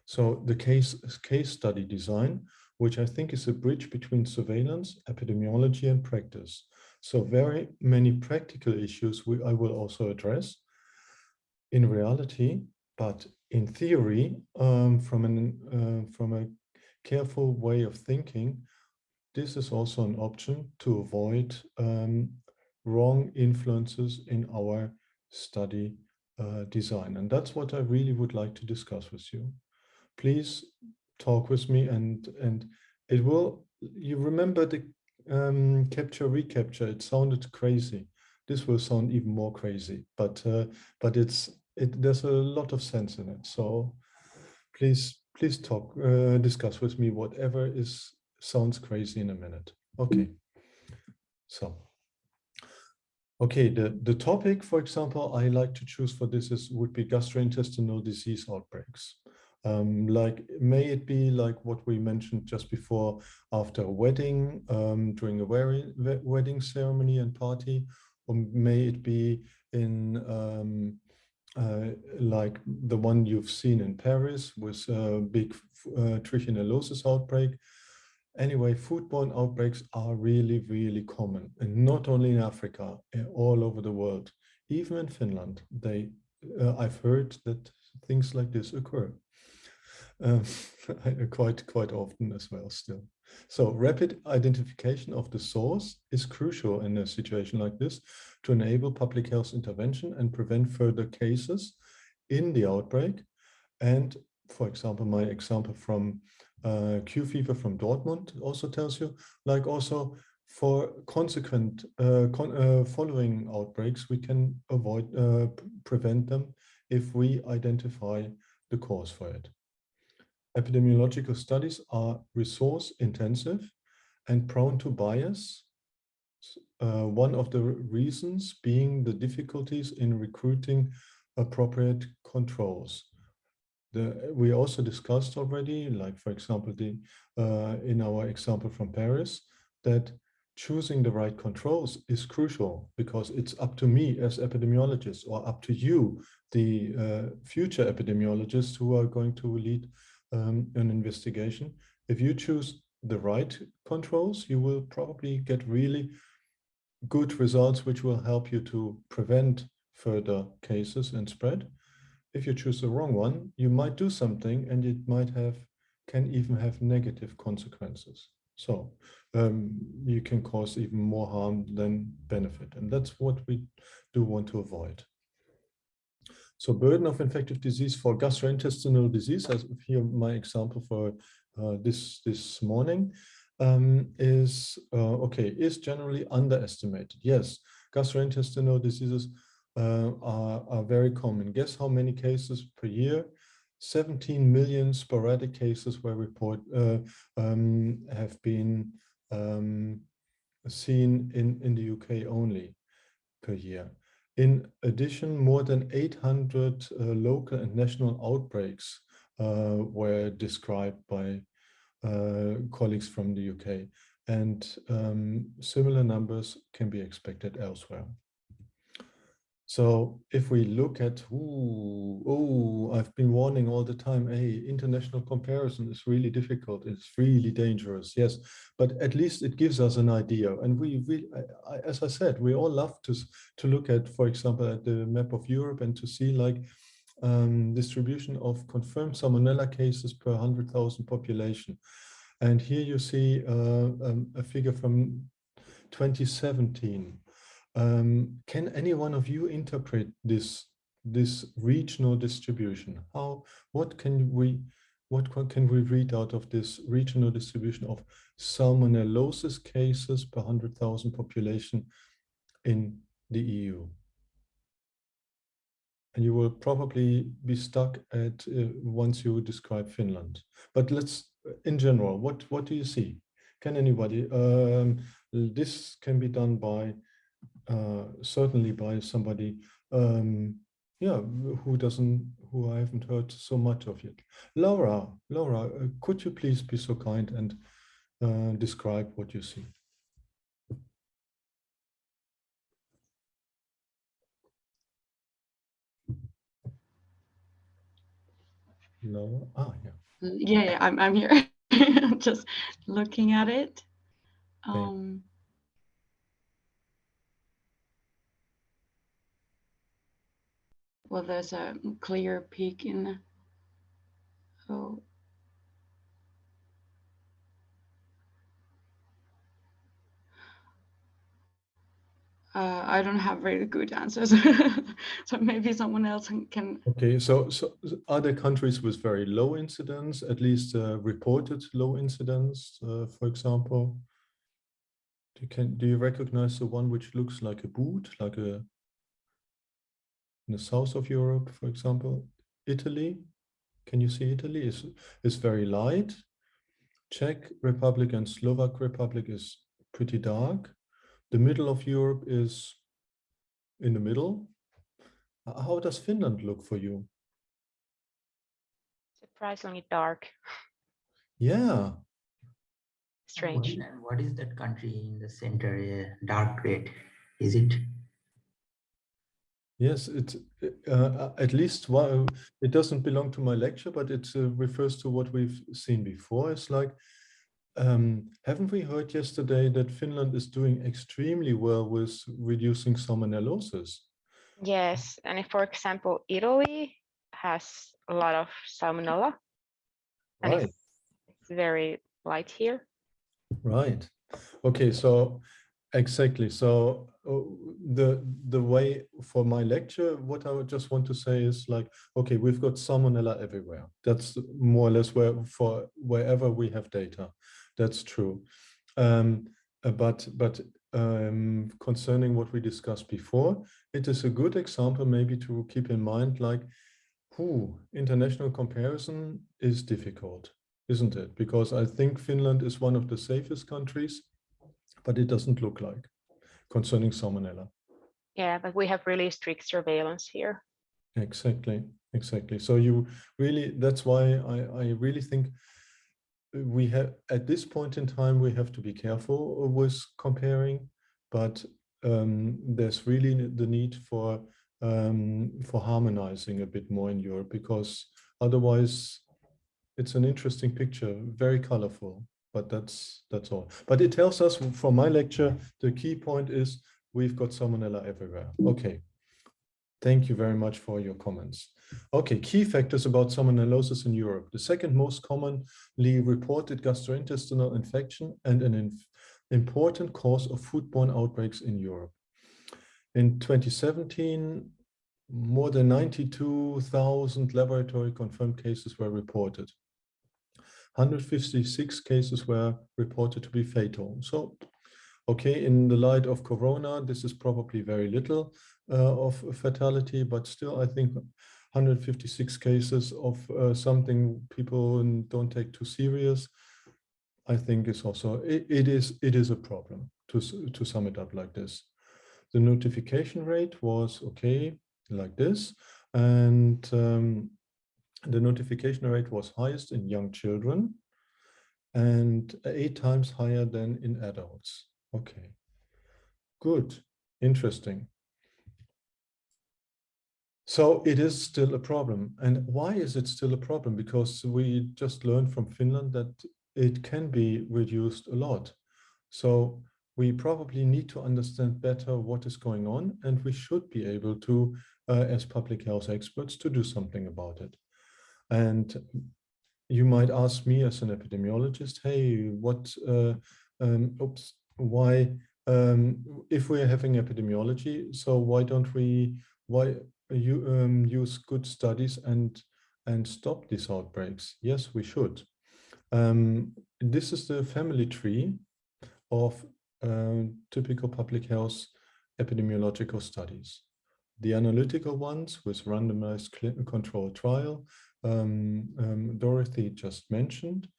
So the case study design, which I think is a bridge between surveillance, epidemiology, and practice. So very many practical issues I will also address in reality, but in theory, from a careful way of thinking, this is also an option to avoid wrong influences in our study design. And that's what I really would like to discuss with you. Please talk with me, and it will, you remember the capture recapture, it sounded crazy. This will sound even more crazy, but there's a lot of sense in it. So please talk, discuss with me whatever sounds crazy in a minute. Okay. So, okay, the topic, for example, I like to choose for this would be gastrointestinal disease outbreaks. Like, may it be like what we mentioned just before, after a wedding, during a wedding ceremony and party, or may it be in like the one you've seen in Paris with a big trichinellosis outbreak. Anyway, foodborne outbreaks are really, really common, and not only in Africa, all over the world. Even in Finland, I've heard that things like this occur um, quite often as well still. So rapid identification of the source is crucial in a situation like this to enable public health intervention and prevent further cases in the outbreak. And for example, my example from Q fever from Dortmund also tells you, like, also for consequent following outbreaks, we can prevent them if we identify the cause for it. Epidemiological studies are resource intensive and prone to bias. One of the reasons being the difficulties in recruiting appropriate controls. We also discussed already, like for example, in our example from Paris, that choosing the right controls is crucial, because it's up to me as epidemiologist, or up to you, the future epidemiologists who are going to lead an investigation. If you choose the right controls, you will probably get really good results, which will help you to prevent further cases and spread. If you choose the wrong one, you might do something and it can even have negative consequences. So you can cause even more harm than benefit. And that's what we do want to avoid. So burden of infectious disease for gastrointestinal disease, as here my example for this morning, is generally underestimated. Yes, gastrointestinal diseases are very common. Guess how many cases per year? 17 million sporadic cases were have been seen in the UK only per year. In addition, more than 800 local and national outbreaks were described by colleagues from the UK, and similar numbers can be expected elsewhere. So if we look at, I've been warning all the time, hey, international comparison is really difficult. It's really dangerous. Yes, but at least it gives us an idea. And as I said, we all love to look at, for example, at the map of Europe and to see like distribution of confirmed Salmonella cases per 100,000 population. And here you see a figure from 2017. Can any one of you interpret this regional distribution? What can we read out of this regional distribution of salmonellosis cases per 100,000 population in the EU? And you will probably be stuck at once you describe Finland. But let's, in general, what do you see? Can anybody? This can be done by certainly by somebody, who I haven't heard so much of yet. Laura, could you please be so kind and describe what you see? No. Ah, yeah. Yeah, I'm here. Just looking at it. Thank. Well, there's a clear peak in. Oh, I don't have very good answers, so maybe someone else can. Okay, so are there countries with very low incidence, at least reported low incidence, for example? Do you recognize the one which looks like a boot, like a in the south of Europe, for example? Italy? Can you see Italy? Is very light. Czech Republic and Slovak Republic is pretty dark. The middle of Europe is in the middle. How does Finland look for you? Surprisingly dark. Yeah. Strange. And what is that country in the center, dark red? Is it? Yes, at least one, it doesn't belong to my lecture, but it refers to what we've seen before. It's like, haven't we heard yesterday that Finland is doing extremely well with reducing salmonellosis? Yes, and if, for example, Italy has a lot of salmonella, and Right, it's very light here. right. Okay, so exactly. So the way for my lecture, what I would just want to say is like, okay, we've got salmonella everywhere. That's more or less wherever we have data. That's true. But concerning what we discussed before, it is a good example maybe to keep in mind, like, international comparison is difficult, isn't it? Because I think Finland is one of the safest countries, but it doesn't look like concerning salmonella. Yeah, but we have really strict surveillance here. Exactly, exactly. So you really, that's why I really think we have, at this point in time, we have to be careful with comparing, but there's really the need for harmonizing a bit more in Europe, because otherwise it's an interesting picture, very colorful, but that's all. But it tells us from my lecture, the key point is we've got salmonella everywhere. Okay. Thank you very much for your comments. Okay, key factors about salmonellosis in Europe. The second most commonly reported gastrointestinal infection and an important cause of foodborne outbreaks in Europe. In 2017, more than 92,000 laboratory confirmed cases were reported. 156 cases were reported to be fatal. So, okay, in the light of Corona, this is probably very little of fatality, but still, I think 156 cases of something people don't take too serious, I think is also, it is a problem, to sum it up like this. The notification rate was okay, like this, and the notification rate was highest in young children and 8 times higher than in adults. Okay, good, interesting. So it is still a problem. And why is it still a problem? Because we just learned from Finland that it can be reduced a lot. So we probably need to understand better what is going on, and we should be able to, as public health experts, to do something about it. And you might ask me as an epidemiologist, hey, why, if we're having epidemiology, so why don't we, use good studies and stop these outbreaks? Yes, we should. This is the family tree of typical public health epidemiological studies. The analytical ones with randomized control trial, Dorothy just mentioned.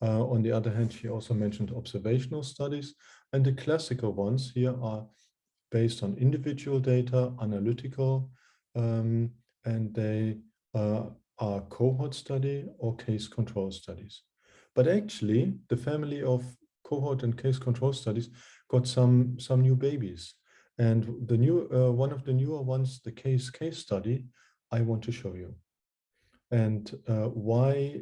On the other hand, she also mentioned observational studies, and the classical ones here are based on individual data, analytical, and they are cohort study or case control studies. But actually, the family of cohort and case control studies got some new babies. And one of the newer ones, the case study, I want to show you. and why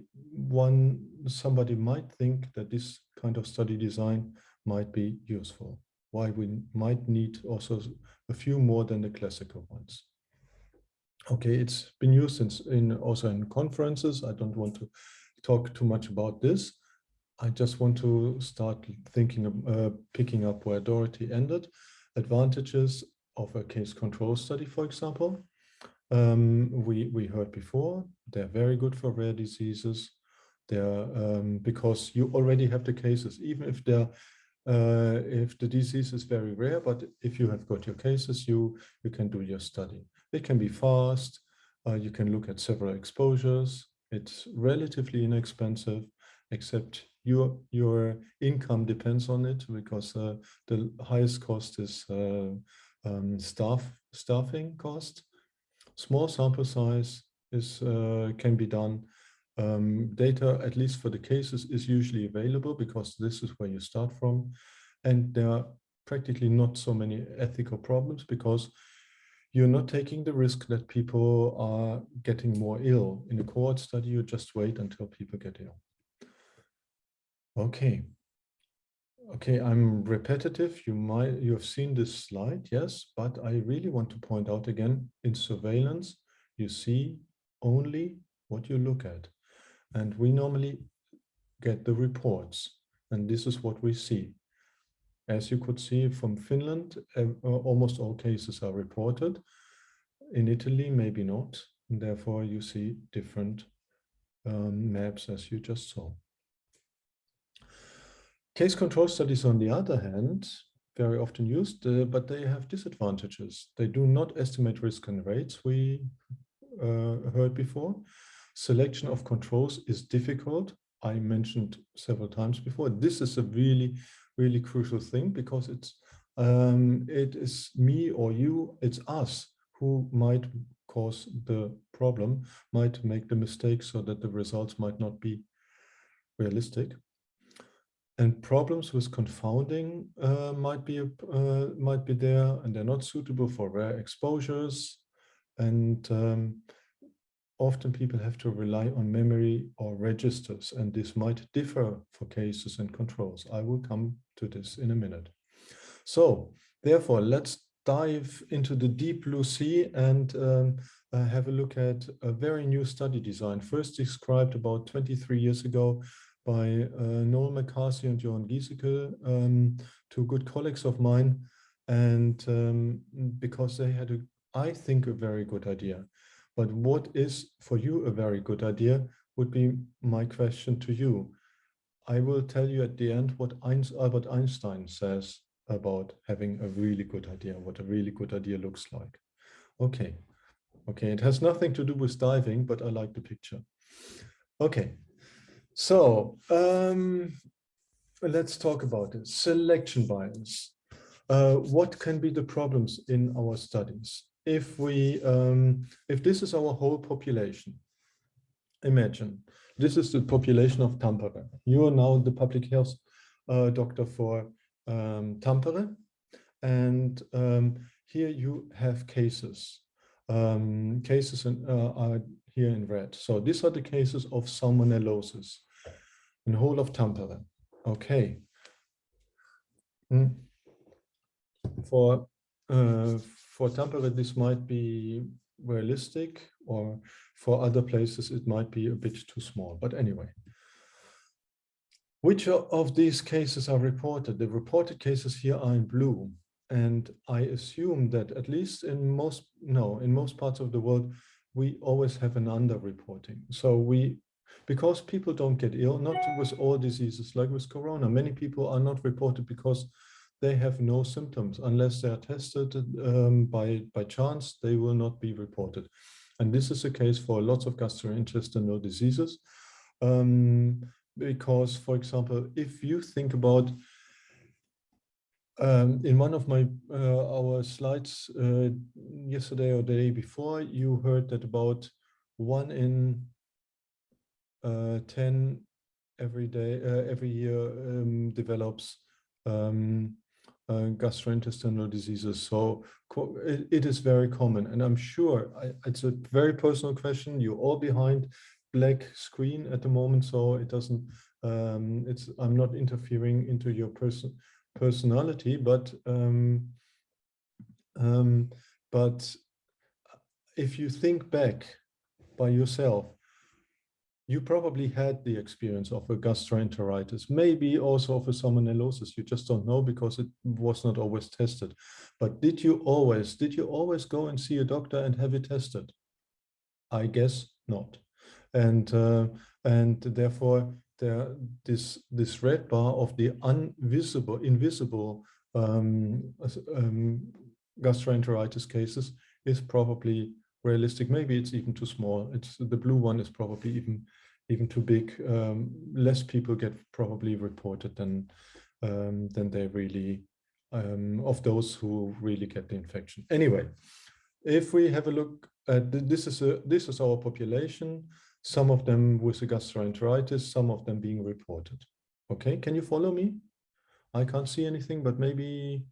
somebody might think that this kind of study design might be useful, why we might need also a few more than the classical ones. Okay, it's been used also in conferences. I don't want to talk too much about this. I just want to start thinking of picking up where Dorothy ended. Advantages of a case control study, for example. We heard before, they're very good for rare diseases. They're because you already have the cases, even if the disease is very rare, but if you have got your cases, you can do your study. It can be fast. You can look at several exposures. It's relatively inexpensive, except your income depends on it, because the highest cost is staffing cost. Small sample size is can be done. Data, at least for the cases, is usually available because this is where you start from. And there are practically not so many ethical problems because you're not taking the risk that people are getting more ill. In a cohort study, you just wait until people get ill. Okay. Okay, I'm repetitive. You have seen this slide, yes, but I really want to point out again, in surveillance, you see only what you look at. And we normally get the reports, and this is what we see. As you could see from Finland, almost all cases are reported. In Italy, maybe not. And therefore, you see different maps, as you just saw. Case control studies, on the other hand, very often used, but they have disadvantages. They do not estimate risk and rates, we heard before. Selection of controls is difficult. I mentioned several times before. This is a really, really crucial thing, because it is me or you, it's us who might cause the problem, might make the mistake so that the results might not be realistic. And problems with confounding might be there, and they're not suitable for rare exposures. And often people have to rely on memory or registers, and this might differ for cases and controls. I will come to this in a minute. So therefore, let's dive into the deep blue sea and have a look at a very new study design, first described about 23 years ago by Noel McCarthy and Johan Giesecke, two good colleagues of mine, and because they had, I think, a very good idea. But what is for you a very good idea would be my question to you. I will tell you at the end what Albert Einstein says about having a really good idea, what a really good idea looks like. Okay, it has nothing to do with diving, but I like the picture. Okay. So let's talk about it. Selection bias. What can be the problems in our studies? If this is our whole population, imagine this is the population of Tampere. You are now the public health doctor for Tampere, and here you have cases. Cases are here in red. So these are the cases of salmonellosis in the whole of Tampere. Okay. For Tampere, this might be realistic, or for other places, it might be a bit too small. But anyway, which of these cases are reported? The reported cases here are in blue. And I assume that at least in most parts of the world, we always have an underreporting. So because people don't get ill, not with all diseases, like with corona, many people are not reported because they have no symptoms. Unless they are tested by chance, they will not be reported. And this is the case for lots of gastrointestinal diseases. Because, for example, if you think about in one of our slides yesterday or the day before, you heard that about 1 in 10 every year develops gastrointestinal diseases. So it is very common, and I'm sure it's a very personal question. You're all behind black screen at the moment, so it doesn't. I'm not interfering into your personality, but if you think back by yourself, you probably had the experience of a gastroenteritis, maybe also of a salmonellosis. You just don't know because it was not always tested. But did you always go and see a doctor and have it tested? I guess not. And therefore this red bar of the invisible gastroenteritis cases is probably realistic. Maybe it's even too small. It's the blue one is probably even too big. Less people get probably reported than they really of those who really get the infection. Anyway, if we have a look at this is our population. Some of them with a gastroenteritis, some of them being reported. Okay, can you follow me? I can't see anything, but maybe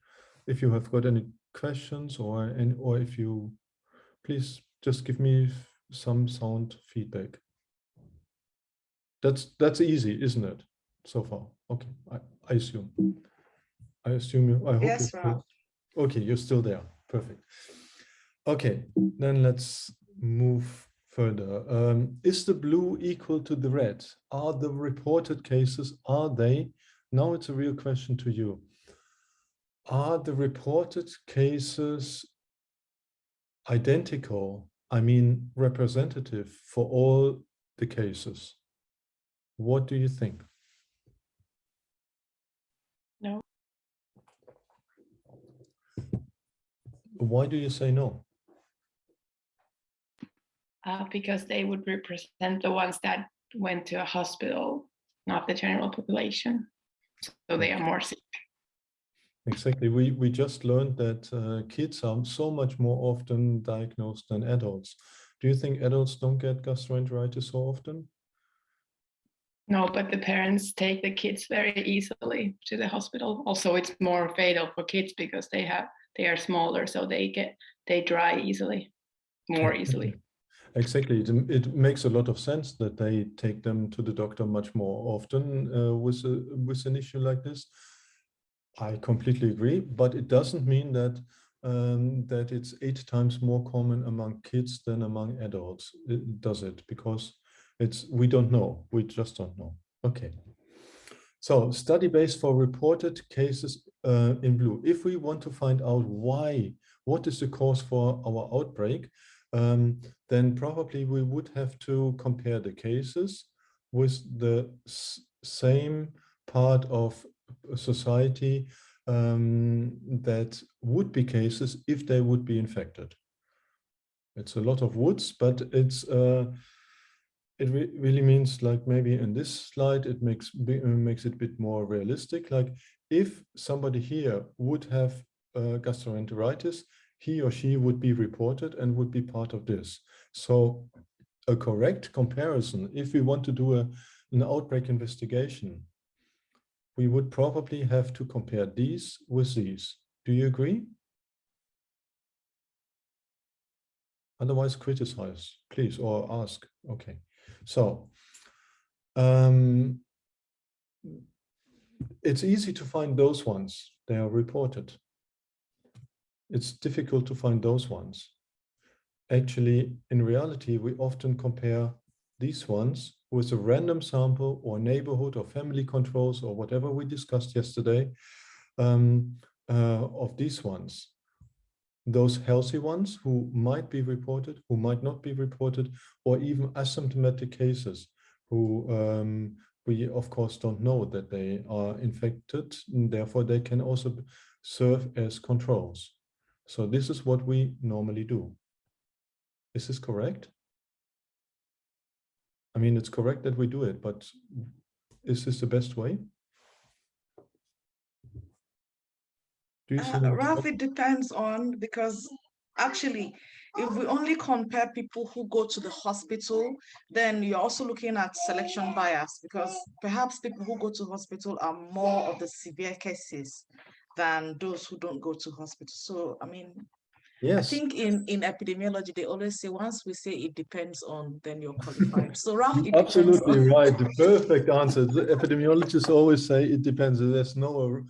if you have got any questions or if you please just give me some sound feedback. That's easy, isn't it? So far. Okay, I assume. I hope Yes, you're still, okay, you're still there. Perfect. Okay, then let's move further. Is the blue equal to the red? Are the reported cases, now it's a real question to you. Are the reported cases identical, I mean representative for all the cases? What do you think? No. Why do you say no? Because they would represent the ones that went to a hospital, not the general population. So they are more sick. Exactly. We just learned that kids are so much more often diagnosed than adults. Do you think adults don't get gastroenteritis so often? No, but the parents take the kids very easily to the hospital. Also, it's more fatal for kids because they are smaller, so they dry easily, more easily. Exactly. It makes a lot of sense that they take them to the doctor much more often with an issue like this. I completely agree, but it doesn't mean that that it's 8 times more common among kids than among adults. Does it? Because we don't know. We just don't know. Okay. So study base for reported cases in blue. If we want to find out what is the cause for our outbreak, then probably we would have to compare the cases with the same part of society that would be cases if they would be infected. It's a lot of woods, but it's it really means, like, maybe in this slide it makes it a bit more realistic. Like, if somebody here would have gastroenteritis, he or she would be reported and would be part of this. So a correct comparison, if we want to do an outbreak investigation, we would probably have to compare these with these. Do you agree? Otherwise, criticize, please, or ask. Okay. So it's easy to find those ones. They are reported. It's difficult to find those ones. Actually, in reality, we often compare these ones with a random sample or neighborhood or family controls or whatever we discussed yesterday of these ones. Those healthy ones who might be reported, who might not be reported, or even asymptomatic cases who we of course don't know that they are infected, and therefore they can also serve as controls. So this is what we normally do. Is this correct? I mean, it's correct that we do it, but is this the best way? Do you see Ralph, it depends on, because actually, if we only compare people who go to the hospital, then you're also looking at selection bias, because perhaps people who go to hospital are more of the severe cases, than those who don't go to hospital. So, I mean, I Yes, think in epidemiology, they always say, once we say it depends on, then you're qualified. So Ralph, it depends absolutely on. right. The perfect answer. The epidemiologists always say it depends. There's no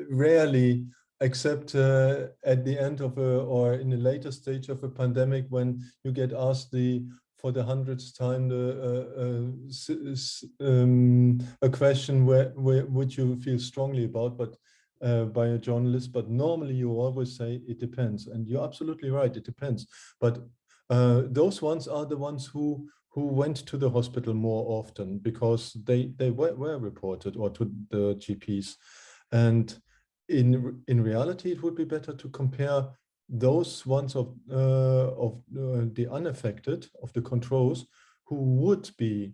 rarely, except at the end of or in a later stage of a pandemic, when you get asked for the 100th time a question which you feel strongly about, but by a journalist. But normally you always say it depends, and you're absolutely right. It depends. But those ones are the ones who went to the hospital more often because they were reported, or to the GPs. And in reality, it would be better to compare those ones of the unaffected, of the controls, who would be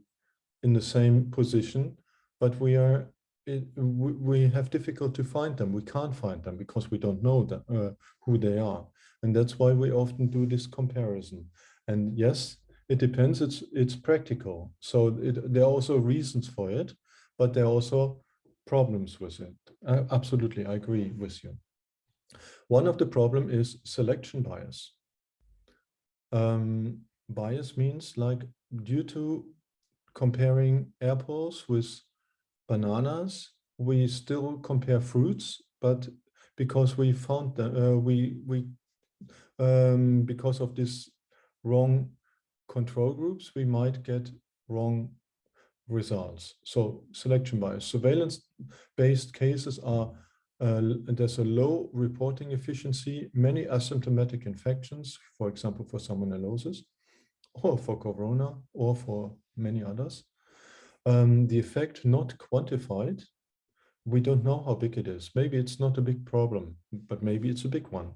in the same position, but we have difficult to find them. We can't find them because we don't know who they are. And that's why we often do this comparison. And yes, it depends. It's practical. So there are also reasons for it, but there are also problems with it. Absolutely, I agree with you. One of the problem is selection bias. Bias means, like, due to comparing apples with bananas, we still compare fruits, but because we found that because of this wrong control groups, we might get wrong results. So selection bias. Surveillance-based cases are there's a low reporting efficiency, many asymptomatic infections, for example, for salmonellosis, or for corona, or for many others. The effect not quantified. We don't know how big it is. Maybe it's not a big problem, but maybe it's a big one.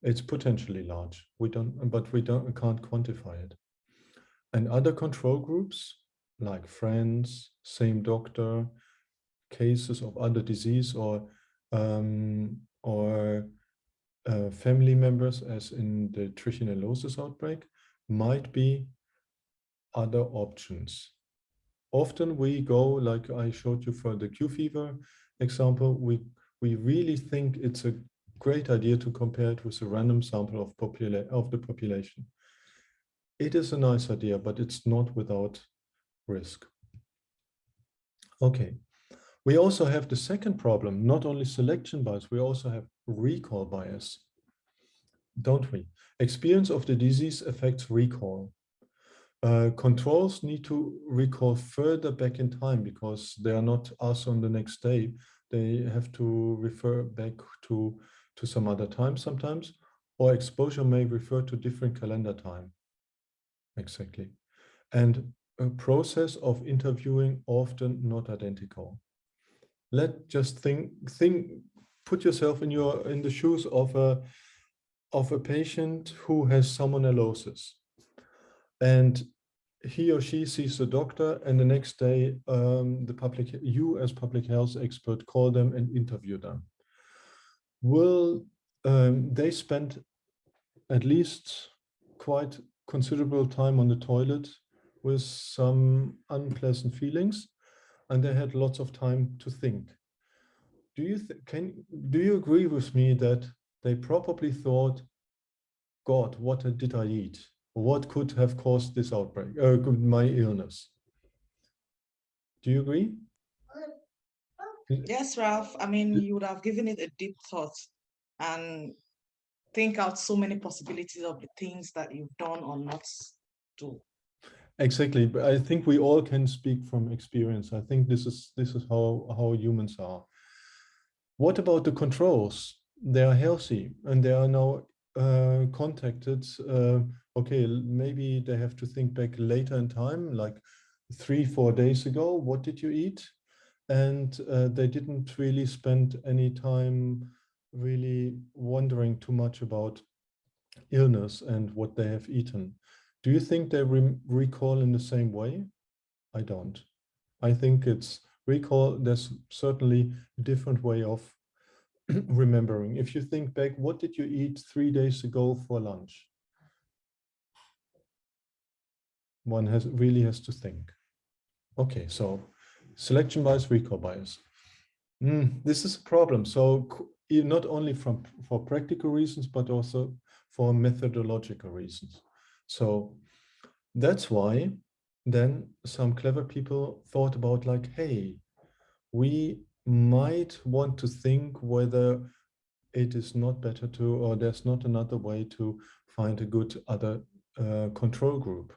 It's potentially large. We can't quantify it. And other control groups, like friends, same doctor, cases of other disease, or family members, as in the trichinosis outbreak, might be other options. Often we go, like I showed you for the Q fever example, we really think it's a great idea to compare it with a random sample of the population. It is a nice idea, but it's not without risk. Okay. We also have the second problem, not only selection bias, we also have recall bias, don't we? Experience of the disease affects recall. Controls need to recall further back in time because they are not asked on the next day. They have to refer back to some other time sometimes, or exposure may refer to different calendar time. Exactly. And a process of interviewing often not identical. Just put yourself in the shoes of a patient who has salmonellosis, and he or she sees the doctor, and the next day you as public health expert call them and interview them. Will they spend at least quite considerable time on the toilet with some unpleasant feelings, and they had lots of time to think? Do you agree with me that they probably thought, God, what did I eat? What could have caused this outbreak, my illness? Do you agree? Yes, Ralph. I mean, you would have given it a deep thought and think out so many possibilities of the things that you've done or not do. Exactly, but I think we all can speak from experience. I think this is how humans are. What about the controls? They are healthy and they are now contacted. Okay, maybe they have to think back later in time, like 3-4 days ago. What did you eat? And they didn't really spend any time really wondering too much about illness and what they have eaten. Do you think they recall in the same way? I don't. I think it's recall. There's certainly a different way of remembering. If you think back, what did you eat 3 days ago for lunch? One really has to think. Okay, so selection bias, recall bias. This is a problem. So not only for practical reasons, but also for methodological reasons. So that's why then some clever people thought about like, hey, we might want to think whether it is not better to, or there's not another way to find a good other control group.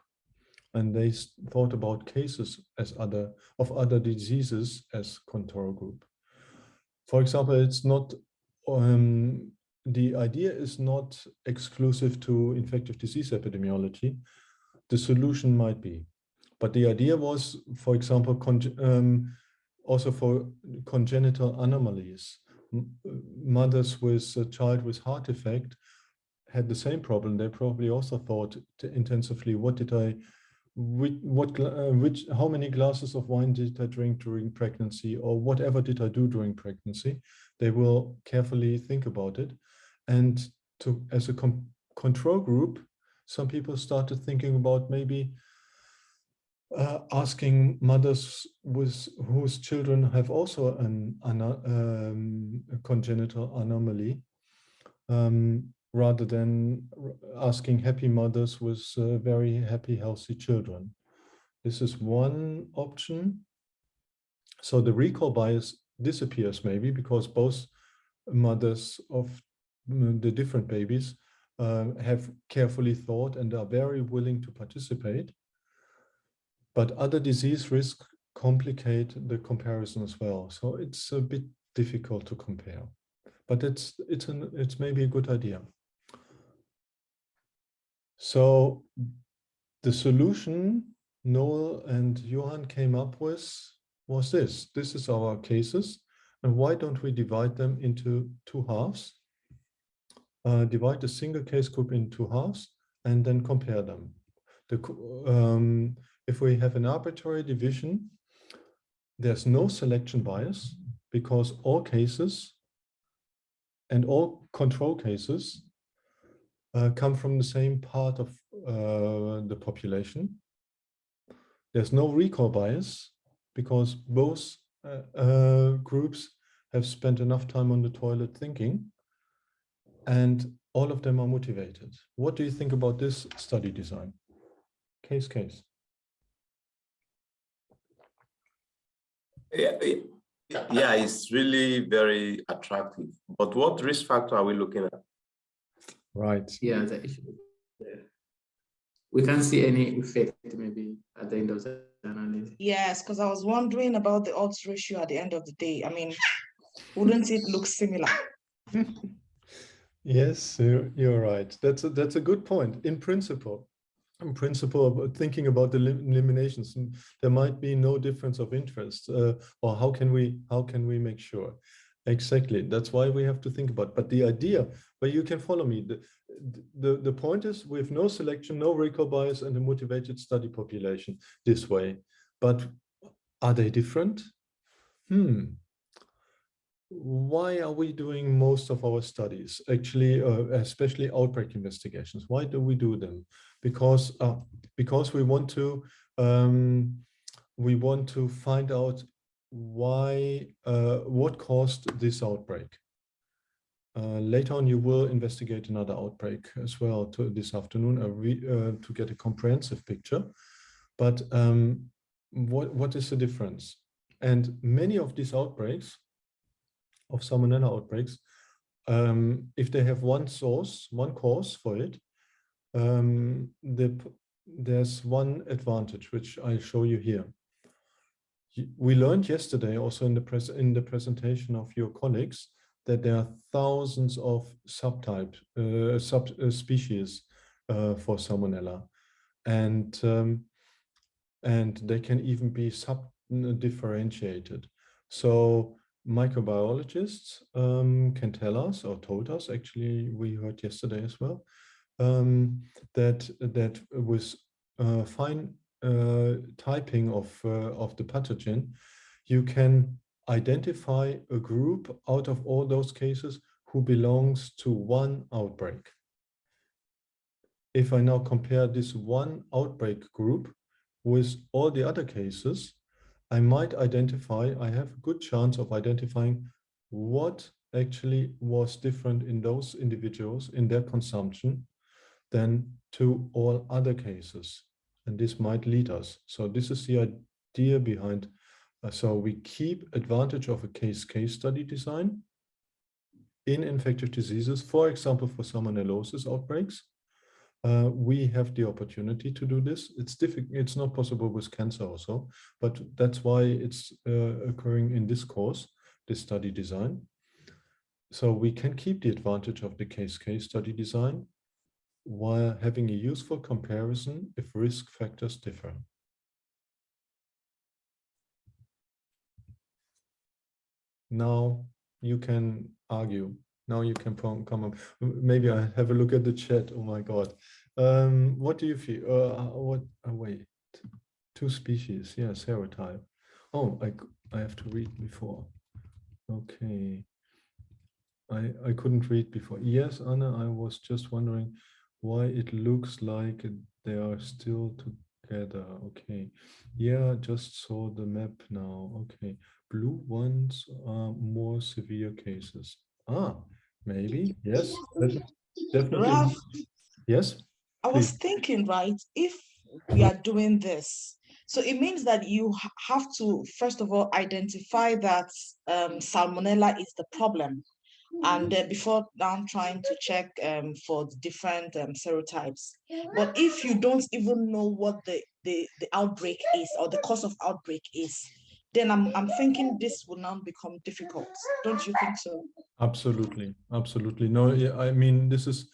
And they thought about cases as other diseases as control group. For example, it's not, the idea is not exclusive to infectious disease epidemiology. The solution might be, but the idea was, for example, also for congenital anomalies. Mothers with a child with heart defect had the same problem. They probably also thought intensively, how many glasses of wine did I drink during pregnancy, or whatever did I do during pregnancy? They will carefully think about it. And as a control group, some people started thinking about maybe asking mothers whose children have also a congenital anomaly, rather than asking happy mothers with very happy, healthy children. This is one option. So the recall bias disappears maybe because both mothers of the different babies have carefully thought and are very willing to participate. But other disease risks complicate the comparison as well. So it's a bit difficult to compare, but it's maybe a good idea. So the solution Noel and Johan came up with was this. This is our cases. And why don't we divide them into two halves? Divide the single case group in two halves and then compare them. If we have an arbitrary division, there's no selection bias because all cases and all control cases come from the same part of the population. There's no recall bias because both groups have spent enough time on the toilet thinking, and all of them are motivated. What do you think about this study design? Case. Yeah, it's really very attractive. But what risk factor are we looking at? Right. Yeah, the issue. We can't see any effect maybe at the end of the analysis. Yes, because I was wondering about the odds ratio at the end of the day. I mean, wouldn't it look similar? Yes, you're right. That's a good point. In principle, thinking about the eliminations, there might be no difference of interest, or how can we make sure? Exactly. That's why we have to think about. But the idea, but you can follow me. The point is, we have no selection, no recall bias, and a motivated study population this way. But are they different? Why are we doing most of our studies, actually, especially outbreak investigations? Why do we do them? Because we want to find out why, what caused this outbreak. Later on, you will investigate another outbreak as well this afternoon to get a comprehensive picture. But what is the difference? And many of these outbreaks, of Salmonella outbreaks, if they have one cause for it, there's one advantage, which I'll show you here. We learned yesterday, also in the presentation of your colleagues, that there are thousands of subspecies for Salmonella, and they can even be differentiated. So microbiologists can tell us, or told us, actually, we heard yesterday as well, that with fine typing of the pathogen, you can identify a group out of all those cases who belongs to one outbreak. If I now compare this one outbreak group with all the other cases, I might identify, I have a good chance of identifying what actually was different in those individuals in their consumption than to all other cases. And this might lead us. So this is the idea behind, so we keep advantage of a case-case study design in infectious diseases, for example, for salmonellosis outbreaks. We have the opportunity to do this. It's difficult. It's not possible with cancer also, but that's why it's occurring in this course, this study design. So we can keep the advantage of the case-case study design while having a useful comparison if risk factors differ. Now you can argue. Now you can come up. Maybe I have a look at the chat. Oh my God. What do you feel? Wait. 2 species. Yeah, serotype. Oh, I have to read before. Okay. I couldn't read before. Yes, Anna, I was just wondering why it looks like they are still together. Okay. Yeah, just saw the map now. Okay. Blue ones are more severe cases. Ah, maybe. Yes, definitely. Ralph, Yes, I was please. thinking, right, if we are doing this, so it means that you have to, first of all, identify that salmonella is the problem. And before now trying to check for the different serotypes. But if you don't even know what the outbreak is or the cause of outbreak is, then I'm thinking this will now become difficult. Don't you think so? Absolutely, absolutely. No, yeah, I mean, this is,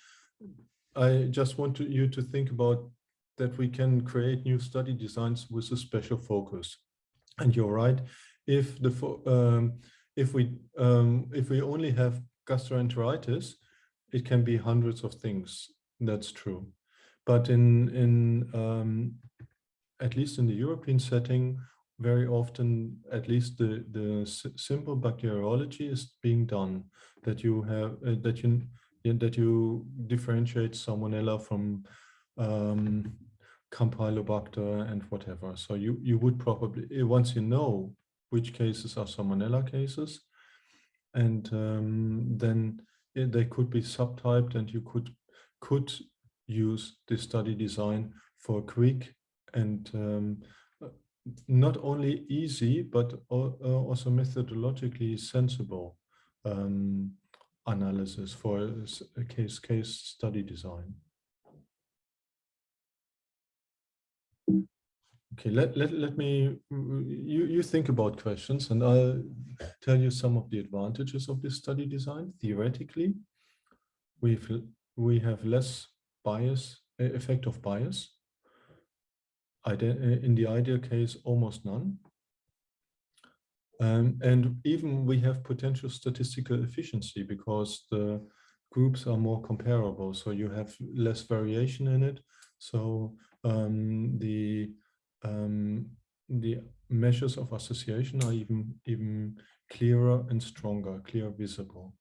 I just want you to think about that we can create new study designs with a special focus. And you're right, if if we only have gastroenteritis, it can be hundreds of things. That's true. But at least in the European setting, very often, at least the simple bacteriology is being done. That you have that you differentiate Salmonella from Campylobacter and whatever. So you would probably, once you know which cases are Salmonella cases, and then they could be subtyped, and you could use this study design for quick and not only easy, but also methodologically sensible analysis for a case study design. Okay, let me, you think about questions and I'll tell you some of the advantages of this study design. Theoretically, we have less bias, effect of bias. In the ideal case, almost none. And even we have potential statistical efficiency because the groups are more comparable. So you have less variation in it. So the measures of association are even clearer and stronger, clear visible.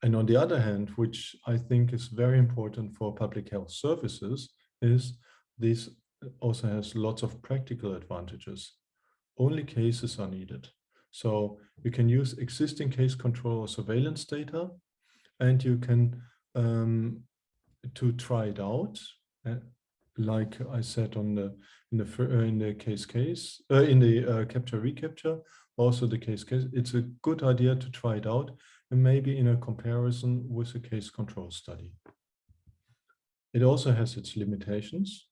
And on the other hand, which I think is very important for public health services, is this also has lots of practical advantages. Only cases are needed. So you can use existing case control or surveillance data, and you can to try it out. Like I said in the case in the capture recapture, also the case. It's a good idea to try it out, and maybe in a comparison with a case control study. It also has its limitations.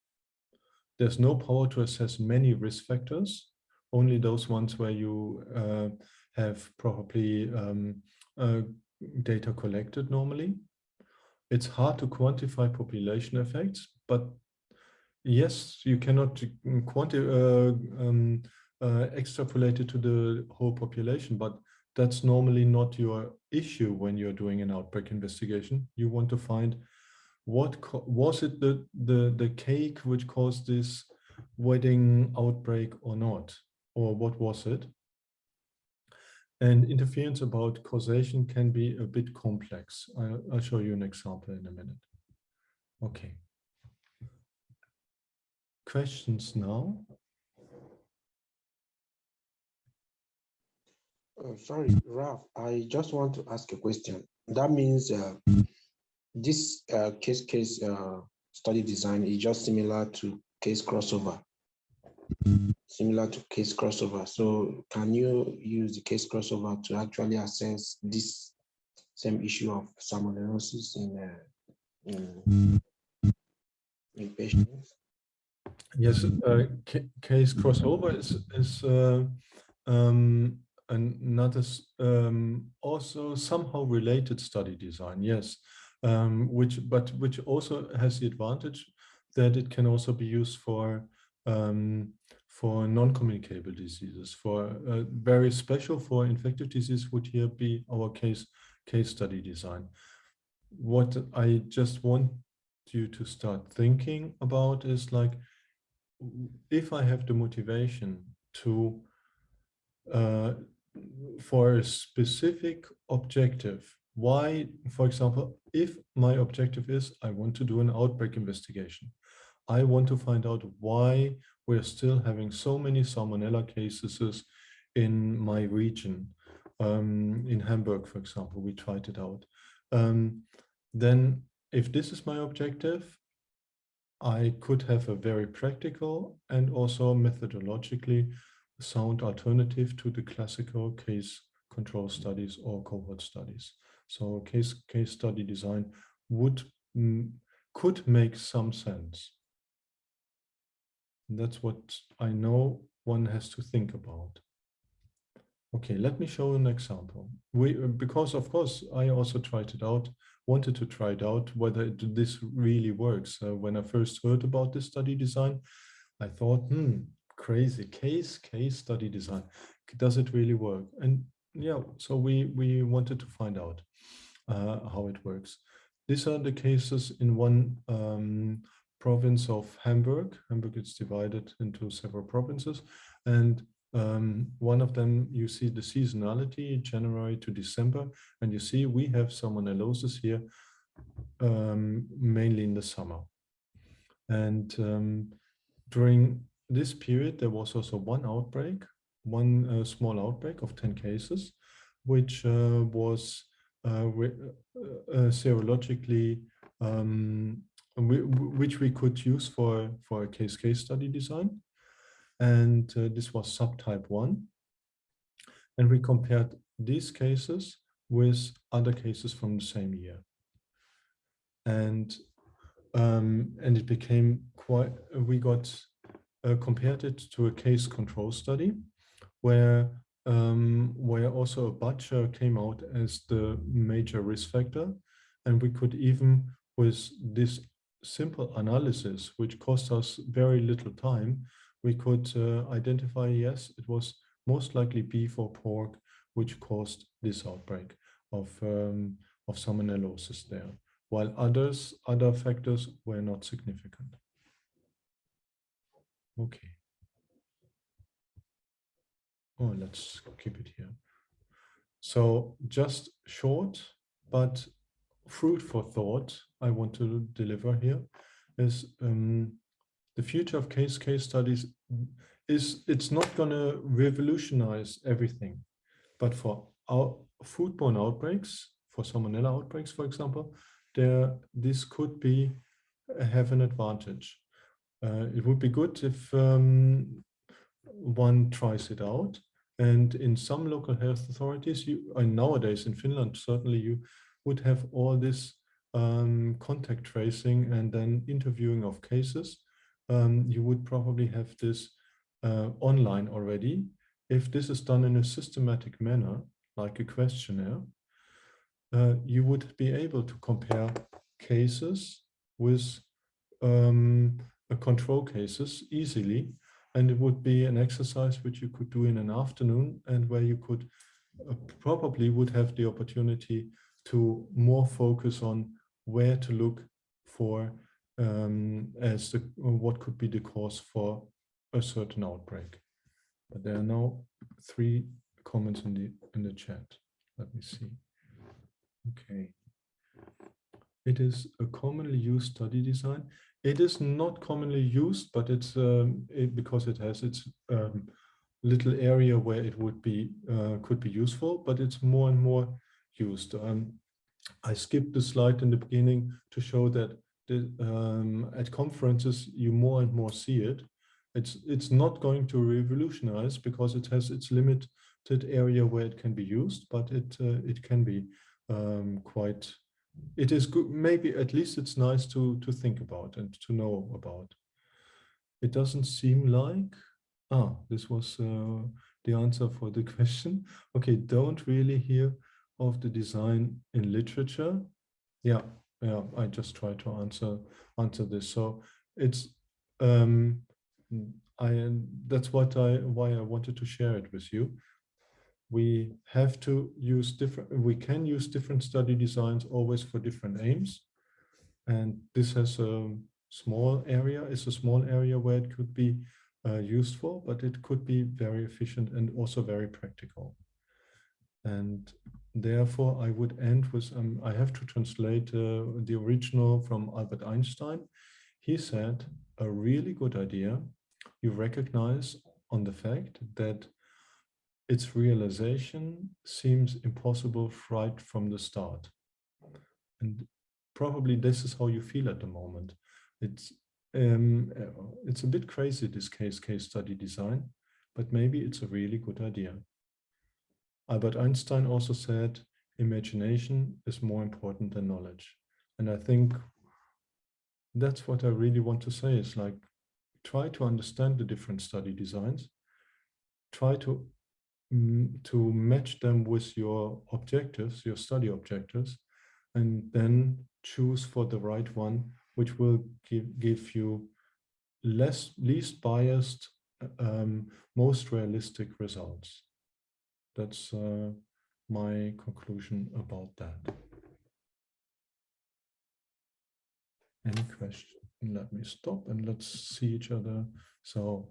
There's no power to assess many risk factors, only those ones where you have probably data collected normally. It's hard to quantify population effects, but yes, you cannot extrapolate it to the whole population, but that's normally not your issue when you're doing an outbreak investigation. You want to find what was it the cake which caused this wedding outbreak or not, or what was it? And interference about causation can be a bit complex. I'll show you an example in a minute. Okay. Questions now? Sorry, Ralph, I just want to ask a question. That means this case study design is just similar to case crossover. So can you use the case crossover to actually assess this same issue of salmonellosis in patients? Yes, case crossover is another also somehow related study design. Yes, which also has the advantage that it can also be used for non-communicable diseases. For very special for infectious disease would here be our case study design. What I just want you to start thinking about is like, if I have the motivation to for a specific objective, why, for example, if my objective is I want to do an outbreak investigation, I want to find out why we're still having so many salmonella cases in my region. In Hamburg, for example, we tried it out. Then if this is my objective, I could have a very practical and also methodologically sound alternative to the classical case control studies or cohort studies. So case study design could make some sense. And that's what I know one has to think about. Okay, let me show an example. Because of course I also tried it out, wanted to try it out whether this really works. When I first heard about this study design, I thought, crazy, case study design. Does it really work? And yeah, so we wanted to find out how it works. These are the cases in one province of Hamburg. Hamburg is divided into several provinces, and one of them, you see the seasonality, January to December, and you see we have salmonellosis here, mainly in the summer. And during this period, there was also one outbreak, one small outbreak of 10 cases, which was serologically, which we could use for a case study design. And this was subtype 1. And we compared these cases with other cases from the same year. And it became quite, we got compared it to a case control study where also a butcher came out as the major risk factor. And we could even, with this simple analysis, which cost us very little time, we could identify, yes, it was most likely beef or pork which caused this outbreak of salmonellosis there, while other factors were not significant. Okay. Oh, let's keep it here. So just short, but fruit for thought I want to deliver here is the future of case studies is, it's not going to revolutionize everything, but for our foodborne outbreaks, for salmonella outbreaks, for example, this could be have an advantage. It would be good if one tries it out, and in some local health authorities, and nowadays in Finland, certainly you would have all this contact tracing and then interviewing of cases. You would probably have this online already. If this is done in a systematic manner, like a questionnaire, you would be able to compare cases with control cases easily. And it would be an exercise which you could do in an afternoon, and where you could probably would have the opportunity to more focus on where to look for as what could be the cause for a certain outbreak. But there are now 3 comments in the chat. Let me see. Okay. It is a commonly used study design. It is not commonly used, but it's because it has its little area where it would be could be useful, but it's more and more used. I skipped the slide in the beginning to show that at conferences you more and more see it. It's not going to revolutionize because it has its limited area where it can be used, but it can be quite. It is good. Maybe at least it's nice to think about and to know about. It doesn't seem like. This was the answer for the question. Okay, don't really hear of the design in literature. Yeah, I just try to answer this. So it's that's why I wanted to share it with you. We have to use we can use different study designs always for different aims. And this has a small area where it could be useful, but it could be very efficient and also very practical. And therefore, I would end with, I have to translate the original from Albert Einstein. He said, a really good idea you recognize on the fact that its realization seems impossible right from the start. And probably this is how you feel at the moment. It's a bit crazy, this case study design, but maybe it's a really good idea. Albert Einstein also said, imagination is more important than knowledge. And I think that's what I really want to say is like, try to understand the different study designs, try to match them with your objectives, your study objectives, and then choose for the right one, which will give you least biased, most realistic results. That's my conclusion about that. Any question? Let me stop and let's see each other. So